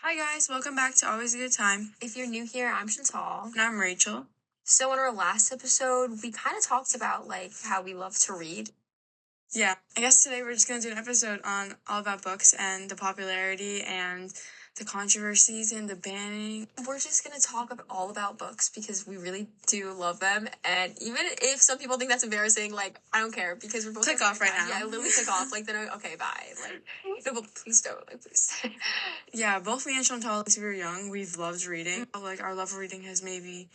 Hi guys, welcome back to Always a Good Time. If you're new here, I'm Chantal. And I'm Rachel. So in our last episode, we kind of talked about how we love to read. Yeah, I guess today we're just going to do an episode on all about books and the popularity and the controversies and the banning. We're just going to talk all about books because we really do love them. And even if some people think that's embarrassing, I don't care because we're both... Click off right now. Yeah, literally click off. Then, okay, bye. No, please don't. Please. Yeah, both me and Chantal, since we were young, we've loved reading. Our love of reading has maybe,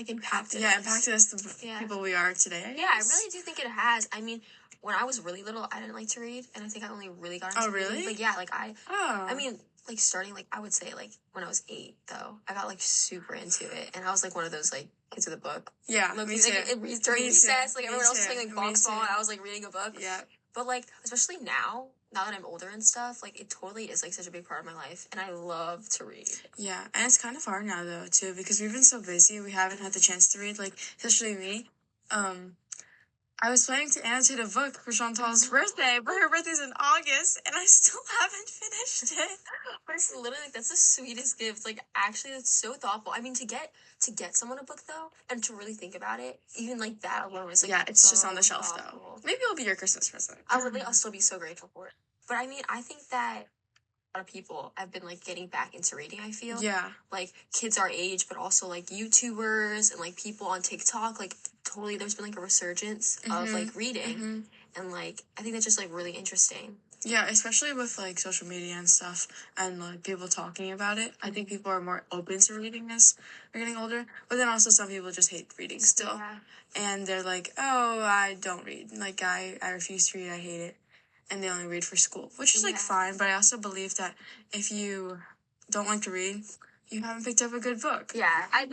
impacted us the people we are today. Yeah, I really do think it has. I mean, when I was really little, I didn't like to read, and I think I only really got into reading. Starting, I would say, when I was 8, though. I got, super into it, and I was, one of those, kids with a book. Yeah, me too. During recess, everyone else was playing, volleyball, and I was, reading a book. Yeah. But, especially now that I'm older and stuff, it totally is, such a big part of my life, and I love to read. Yeah, and it's kind of hard now, though, too, because we've been so busy, we haven't had the chance to read, especially me. I was planning to annotate a book for Chantal's birthday, but her birthday's in August, and I still haven't finished it. But it's literally, that's the sweetest gift. Actually, that's so thoughtful. I mean, to get someone a book, though, and to really think about it, even, that alone is, yeah, it's so just on the shelf, thoughtful. Though. Maybe it'll be your Christmas present. I'll still be so grateful for it. But, I mean, I think that a lot of people have been, getting back into reading, I feel. Yeah. Kids our age, but also, YouTubers and, people on TikTok, totally there's been, a resurgence of, reading. And, I think that's just, really interesting. Yeah, especially with, social media and stuff and, people talking about it. I think people are more open to reading as they're getting older. But then also some people just hate reading still. Yeah. And they're like, oh, I don't read. I refuse to read. I hate it. And they only read for school, which is, fine. But I also believe that if you don't like to read, you haven't picked up a good book. Yeah, I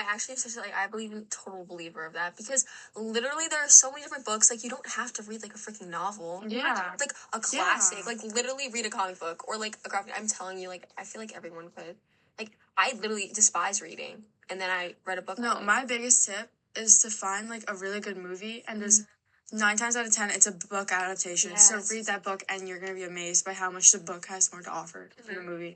actually, I believe in total believer of that because literally there are so many different books. You don't have to read a freaking novel. Yeah. A classic. Yeah. Literally read a comic book or a graphic. I'm telling you, I feel like everyone could. I literally despise reading, and then I read a book. No, my biggest tip is to find a really good movie, and there's 9 times out of 10 it's a book adaptation. Yes. So read that book, and you're gonna be amazed by how much the book has more to offer than the movie.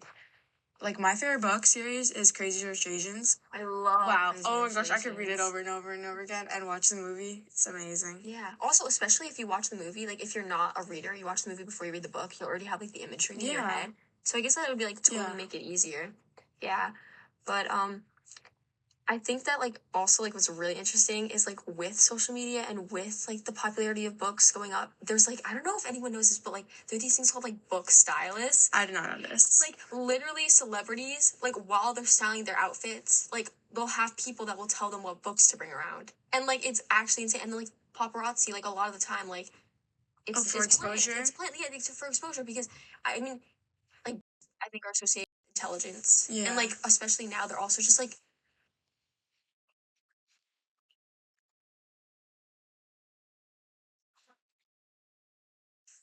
My favorite book series is Crazy Rich Asians. I love. Wow. Oh my gosh, I could read it over and over and over again and watch the movie. It's amazing. Yeah. Also, especially if you watch the movie, if you're not a reader, you watch the movie before you read the book, you already have the imagery in your head. So I guess that would be totally make it easier. Yeah. But I think that also what's really interesting is with social media and with the popularity of books going up, there's I don't know if anyone knows this, but there are these things called book stylists. I did not know this. Literally celebrities, while they're styling their outfits, they'll have people that will tell them what books to bring around. And it's actually insane. And then paparazzi, a lot of the time, it's for exposure. It's planned, yeah, it's for exposure because I mean, I think are associated with intelligence. Yeah. And especially now they're also just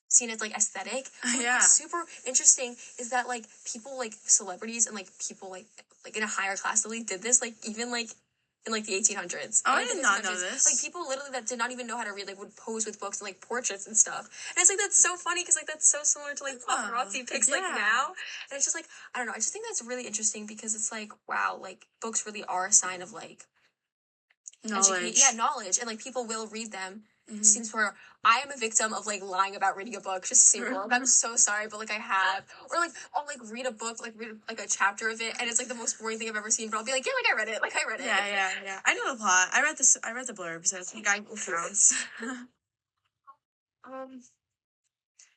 seen as aesthetic. Yeah. What's super interesting is that people celebrities and people in a higher class literally did this even in the 1800s. Oh, I did not know this. People literally that did not even know how to read would pose with books and portraits and stuff. And it's that's so funny because that's so similar to paparazzi pics now. And it's just I don't know. I just think that's really interesting because it's wow, books really are a sign of knowledge. Knowledge, and people will read them. Seems where I am a victim of lying about reading a book. Just simple. I'm so sorry, but I have, or I'll read a book, read a chapter of it, and it's the most boring thing I've ever seen. But I'll be yeah, I read it. I read it. Yeah. I know the plot. I read the blurb, so I think I counts.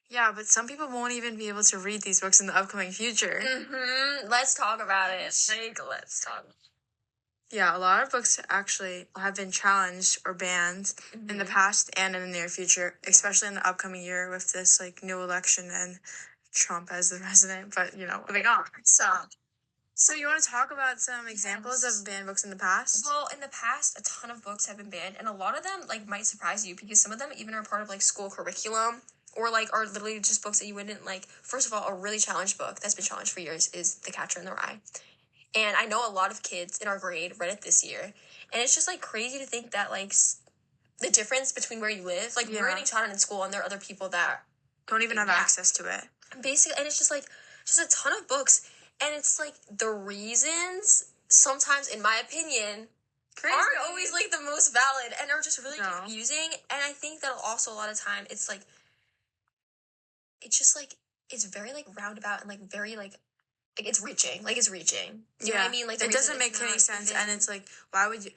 Yeah, but some people won't even be able to read these books in the upcoming future. Let's talk about it. Let's talk. Yeah, a lot of books actually have been challenged or banned in the past and in the near future, especially in the upcoming year with this new election and Trump as the president. But moving on. So you want to talk about some examples of banned books in the past? Well, in the past, a ton of books have been banned, and a lot of them might surprise you because some of them even are part of school curriculum or are literally just books that you wouldn't First of all, a really challenged book that's been challenged for years is The Catcher in the Rye. And I know a lot of kids in our grade read it this year. And it's just, crazy to think that, the difference between where you live. You're reading Children in school, and there are other people that don't even have access to it. Basically, and it's just, just a ton of books, and it's like the reasons sometimes, in my opinion, aren't always like the most valid and are just really confusing. And I think that also a lot of time it's like it's just like it's very like roundabout and like very like it's reaching. You know what I mean? Like it doesn't make any sense, and it's like why would you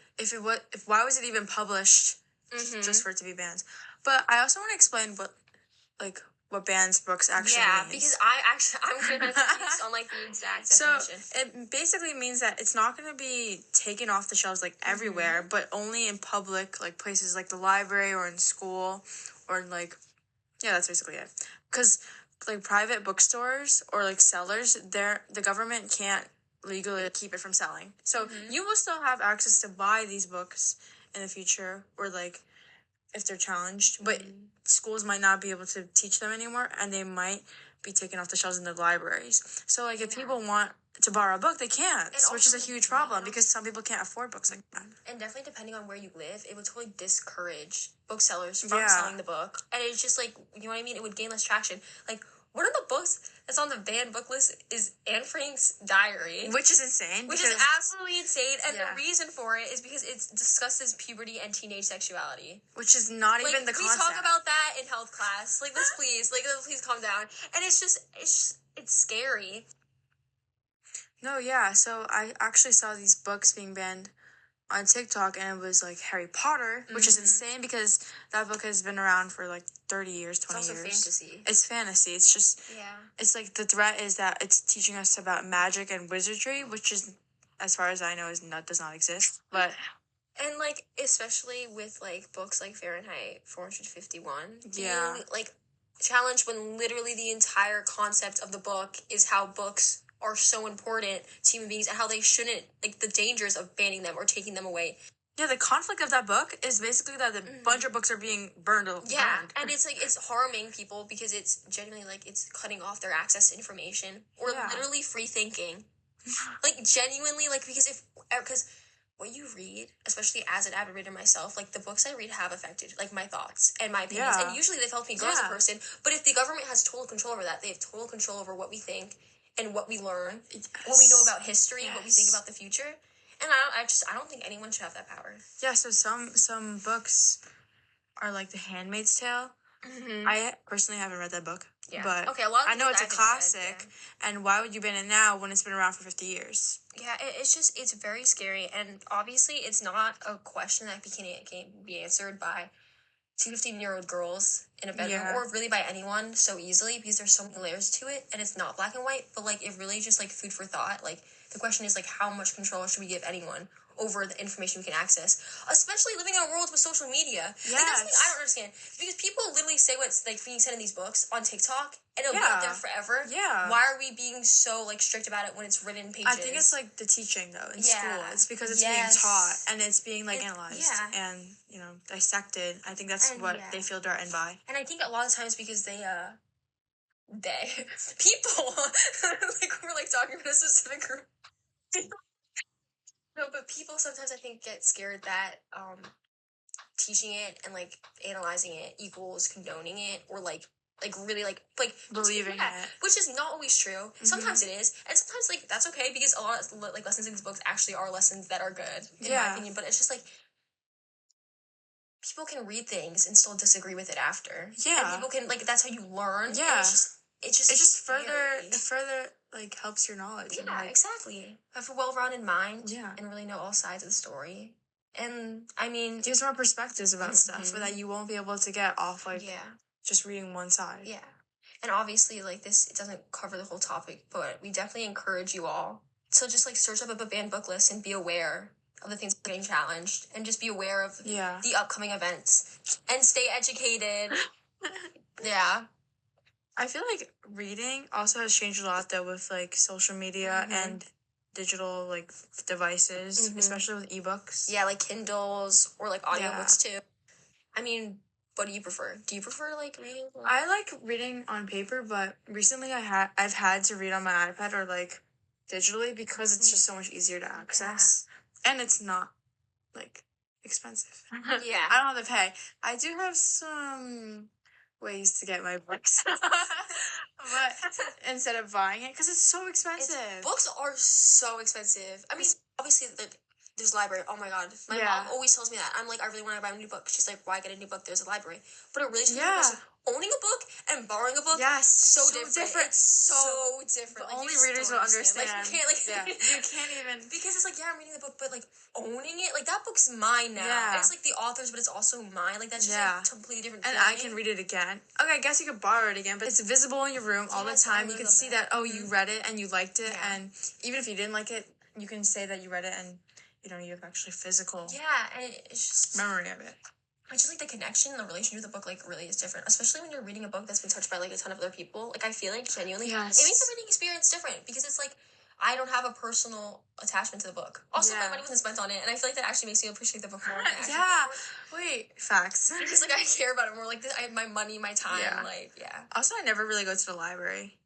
why was it even published just for it to be banned? But I also want to explain what bans books actually means. Because I'm kind of confused on like the exact definition. So it basically means that it's not going to be taken off the shelves like everywhere, but only in public like places like the library or in school or like that's basically it. Because like private bookstores or like sellers, the government can't legally keep it from selling. So you will still have access to buy these books in the future or like if they're challenged, but schools might not be able to teach them anymore and they might be taken off the shelves in the libraries. So like if people want to borrow a book, they can't, which is a huge problem because some people can't afford books like that. And definitely depending on where you live, it would totally discourage booksellers from selling the book. And it's just like, you know what I mean? It would gain less traction. Like, one of the books that's on the banned book list is Anne Frank's diary. Which is insane. Which is absolutely insane. And the reason for it is because it discusses puberty and teenage sexuality. Which is not even the concept. We talk about that in health class. Like, let's please calm down. And it's scary. No, yeah. So I actually saw these books being banned on TikTok, and it was like Harry Potter, which is insane because that book has been around for like 30 years, 20 years. It's also fantasy. It's fantasy. It's just, it's like the threat is that it's teaching us about magic and wizardry, which is, as far as I know, does not exist. But and like especially with like books like Fahrenheit 451 being like challenged when literally the entire concept of the book is how books are so important to human beings and how they shouldn't, like the dangers of banning them or taking them away. Yeah, the conflict of that book is basically that a bunch of books are being burned. And it's like, it's harming people because it's genuinely like, it's cutting off their access to information or literally free thinking. Like genuinely, like because what you read, especially as an avid reader myself, like the books I read have affected like my thoughts and my opinions. And usually they've helped me grow as a person. But if the government has total control over that, they have total control over what we think and what we learn, what we know about history, what we think about the future. And I don't think anyone should have that power. Yeah, so some books are like The Handmaid's Tale. I personally haven't read that book. Yeah. But I know it's a classic. And why would you ban it now when it's been around for 50 years? Yeah, it's very scary. And obviously it's not a question that can be answered by 15-year-old girls in a bedroom or really by anyone so easily because there's so many layers to it and it's not black and white, but like it really just like food for thought. Like the question is like how much control should we give anyone over the information we can access, especially living in a world with social media. Like that's something I don't understand because people literally say what's like being said in these books on TikTok and it'll be out there forever. Why are we being so like strict about it when it's written in pages? I think it's like the teaching though in school. It's because it's being taught and it's being like analyzed and dissected. I think that's what they feel threatened by. And I think a lot of times because they people like we're like talking about a specific group. No, but people sometimes I think get scared that teaching it and like analyzing it equals condoning it or like really like believing it, which is not always true. Sometimes it is, and sometimes like that's okay because a lot of like lessons in these books actually are lessons that are good in my opinion. But it's just like people can read things and still disagree with it after. And people can like that's how you learn. Yeah, it just further like helps your knowledge. Yeah, and, like, exactly. Have a well-rounded mind. Yeah, and really know all sides of the story. And I mean, gives more perspectives about stuff that you won't be able to get off like just reading one side. Yeah, and obviously like it doesn't cover the whole topic, but we definitely encourage you all to just like search up a banned book list and be aware of the things that are getting challenged and just be aware of the upcoming events and stay educated. I feel like reading also has changed a lot though with like social media and digital like devices, especially with ebooks. Yeah, like Kindles or like audiobooks too. I mean, what do you prefer? Do you prefer like reading? I like reading on paper, but recently I've had to read on my iPad or like digitally because it's just so much easier to access and it's not like expensive. I don't have to pay. I do have some ways to get my books. but instead of buying it, because it's so expensive. Books are so expensive. I mean, obviously, there's library. Oh my god, my mom always tells me that. I'm like, I really want to buy a new book. She's like, why get a new book? There's a library. But it really just owning a book and borrowing a book. Yes, so different. It's so different. Like, only readers will understand. Like, you can't you can't even, because it's like, yeah, I'm reading the book, but like owning it, like that book's mine now. Yeah. And it's like the author's, but it's also mine. Like that's just like a completely different feeling. And I can read it again. Okay, I guess you could borrow it again, but it's visible in your room all the time. You can see that, you read it and you liked it, and even if you didn't like it, you can say that you read it and you have actually physical and it's just memory of it. I just like the connection and the relationship with the book like really is different, especially when you're reading a book that's been touched by like a ton of other people. Like I feel like genuinely it makes the reading experience different because it's like I don't have a personal attachment to the book. Also, my money wasn't spent on it, and I feel like that actually makes me appreciate the book more. Wait, facts. Because like I care about it more. Like I have my money, my time. Also, I never really go to the library.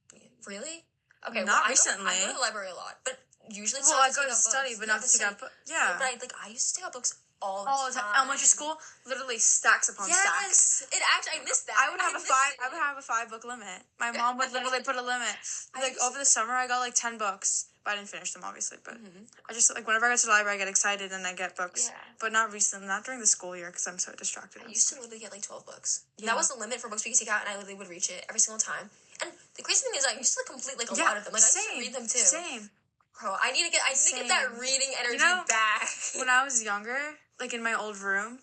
Really? Okay, not recently. I go to the library a lot, but usually. I go to study, but not to pick up. Yeah. But I used to take out books all the time. Elementary school, literally stacks upon stacks. It actually, I missed that. I would have a 5-book limit. My mom would literally put a limit. Like over the summer, I got like 10 books, but I didn't finish them obviously. But I just like whenever I go to the library, I get excited and I get books. Yeah. But not recently, not during the school year because I'm so distracted. I used to literally get like 12 books. Yeah. That was the limit for books we could take out, and I literally would reach it every single time. And the crazy thing is, I used to complete like a lot of them. Like I used to read them too. Same. Bro, I need to get that reading energy back. When I was younger, like in my old room,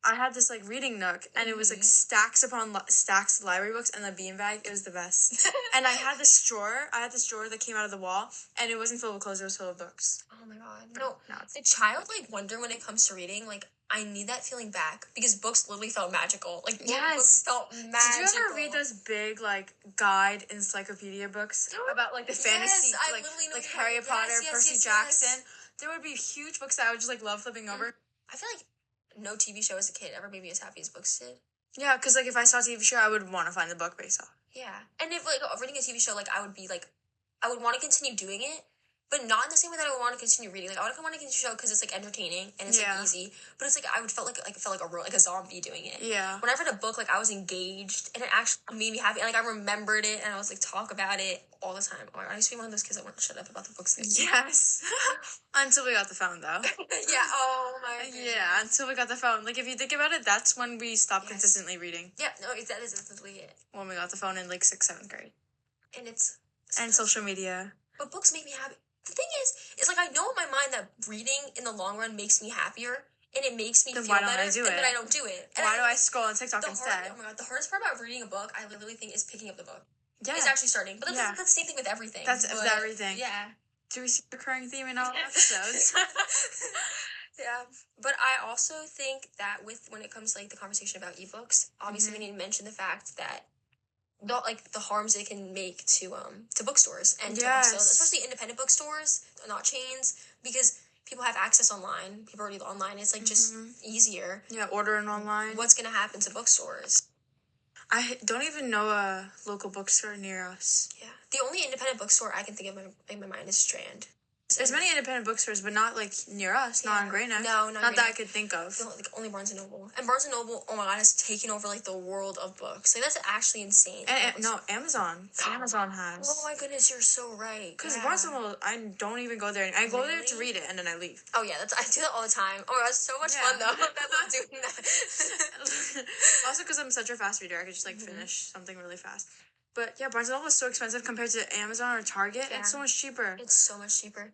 I had this like reading nook, and it was like stacks upon stacks of library books and the beanbag. It was the best. And I had this drawer. That came out of the wall, and it wasn't filled with clothes. It was filled with books. Oh my god! No, the childlike wonder when it comes to reading, like I need that feeling back because books literally felt magical. Like books felt magical. Did you ever read those big like guide encyclopedia books about like the fantasy, like Harry Potter, Percy Jackson? There would be huge books that I would just like love flipping over. I feel like no TV show as a kid ever made me as happy as books did. Yeah, because like if I saw a TV show, I would want to find the book based off. Yeah, and if like reading a TV show, like I would be like, I would want to continue doing it. But not in the same way that I would want to continue reading. Like I would want to continue the show because it's like entertaining and it's like easy. But it's like I would felt like a zombie doing it. Yeah. When I read a book, like I was engaged and it actually made me happy. And like I remembered it and I was like talk about it all the time. Oh my god, I used to be one of those kids that wouldn't shut up about the books. Yes. Until we got the phone though. Oh my god. Yeah, until we got the phone. Like if you think about it, that's when we stopped consistently reading. Yeah, no, that is essentially it. When we got the phone in like 6th, 7th grade. And it's social media. But books make me happy. The thing is like I know in my mind that reading in the long run makes me happier and it makes me feel better. But I don't do it. And why do I scroll on TikTok instead? Oh my god, the hardest part about reading a book, I literally think, is picking up the book. Yeah. It's actually starting. But that's the same thing with everything. That's everything. Yeah. Do we see a recurring theme in all episodes? Yeah. But I also think that when it comes to like the conversation about ebooks, obviously we need to mention the fact that the harms it can make to bookstores and to booksellers, especially independent bookstores, not chains, because people have access online. People already online. It's like just easier. Yeah, ordering online. What's gonna happen to bookstores? I don't even know a local bookstore near us. Yeah, the only independent bookstore I can think of in my mind is Strand. There's many independent bookstores, but not like near us, not in Greyneck. No, not that I could think of. Like only Barnes and Noble. And Barnes and Noble, oh my god, has taken over like the world of books. Like that's actually insane. And no, Amazon. Amazon has. Oh my goodness, you're so right. Because Barnes and Noble, I don't even go there. I go there to read it and then I leave. Oh yeah, I do that all the time. Oh my god, it's so much fun though. I love doing that. Also, because I'm such a fast reader, I could just like finish something really fast. But yeah, Barnes and Noble is so expensive compared to Amazon or Target. Yeah. It's so much cheaper. It's so much cheaper.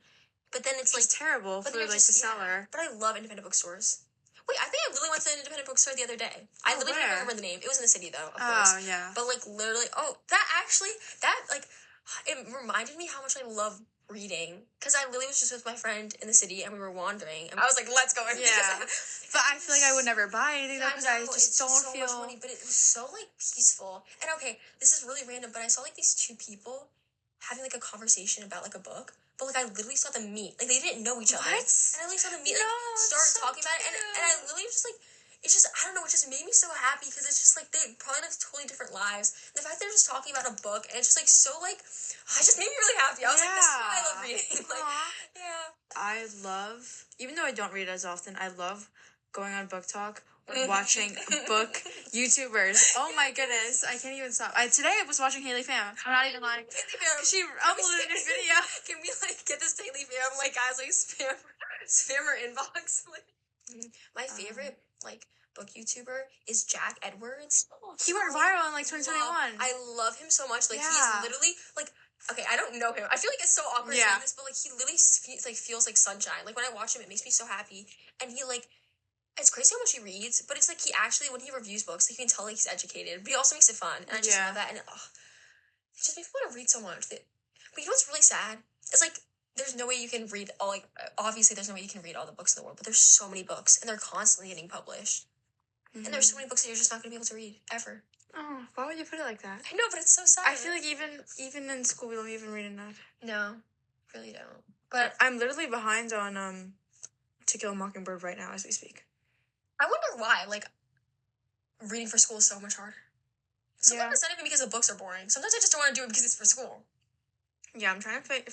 But then it's like terrible for like the seller. But I love independent bookstores. Wait, I think I really went to an independent bookstore the other day. I literally don't remember the name. It was in the city though, of course. Oh yeah. But like literally, it reminded me how much I love reading because I literally was just with my friend in the city and we were wandering and I was like, let's go. Yeah. But I feel like I would never buy anything though because I just don't feel much money. But it was so like peaceful. And okay, this is really random, but I saw like these two people having like a conversation about like a book. But, like, I literally saw them meet. Like, they didn't know each other. What? And I literally saw them meet, start talking about it. And I literally was just, like, I don't know, it just made me so happy because it's just, like, they probably have totally different lives. And the fact that they're just talking about a book, and it's just, like, so, like, it just made me really happy. I was like, this is why I love reading. Like, I love, even though I don't read as often, I love going on Book Talk watching book YouTubers. Oh my goodness, I can't even stop. Today I was watching Haley Pham. I'm not even lying. Haley Pham. She uploaded a new video. Can we get this Haley Pham guys spammer inbox? My favorite book YouTuber is Jack Edwards. He went viral in 2021. I love him so much. He's literally okay, I don't know him. I feel like it's so awkward saying this, but he literally feels like sunshine. When I watch him, it makes me so happy. And he it's crazy how much he reads, but it's he actually, when he reviews books, you can tell he's educated, but he also makes it fun, and I just love that, and it just makes me want to read so much. But you know what's really sad? It's there's no way you can read all, obviously there's no way you can read all the books in the world, but there's so many books, and they're constantly getting published. Mm-hmm. And there's so many books that you're just not going to be able to read, ever. Oh, why would you put it like that? I know, but it's so sad. I feel like even in school, we don't even read enough. No, really don't. But I'm literally behind on To Kill a Mockingbird right now as we speak. I wonder why, reading for school is so much harder. Sometimes it's not even because the books are boring. Sometimes I just don't want to do it because it's for school. Yeah, I'm trying to think.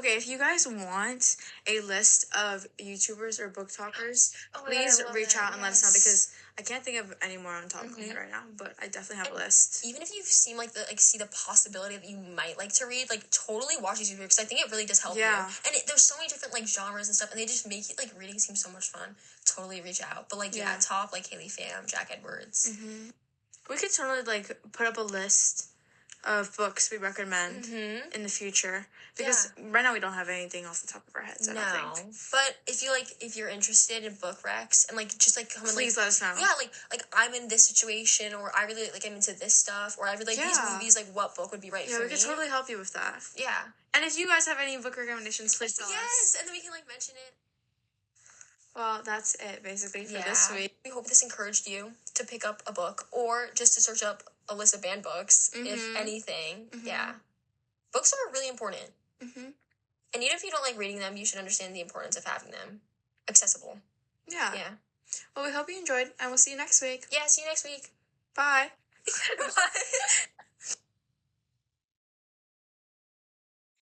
If you guys want a list of YouTubers or book talkers, please reach out and let us know, because I can't think of any more on top of my head right now, but I definitely have a list. Even if you seem see the possibility that you might like to read, totally watch these YouTubers, because I think it really does help you. And there's so many different genres and stuff, and they just make it reading seem so much fun. Totally reach out. But top Haley Pham, Jack Edwards. Mm-hmm. We could totally put up a list of books we recommend in the future, because right now we don't have anything off the top of our heads. I don't think. But if you're interested in book recs and just come please let us know. Yeah, I'm in this situation, or I really I'm into this stuff, or I really like these movies. What book would be right for me? Yeah, we could totally help you with that. Yeah. And if you guys have any book recommendations, please tell us. Yes, and then we can mention it. Well, that's it basically for this week. We hope this encouraged you to pick up a book, or just to search up a list of banned books, if anything. Yeah. Books are really important. And even if you don't like reading them, you should understand the importance of having them accessible. Yeah. Well, we hope you enjoyed, and we'll see you next week. Yeah, see you next week. Bye. Bye.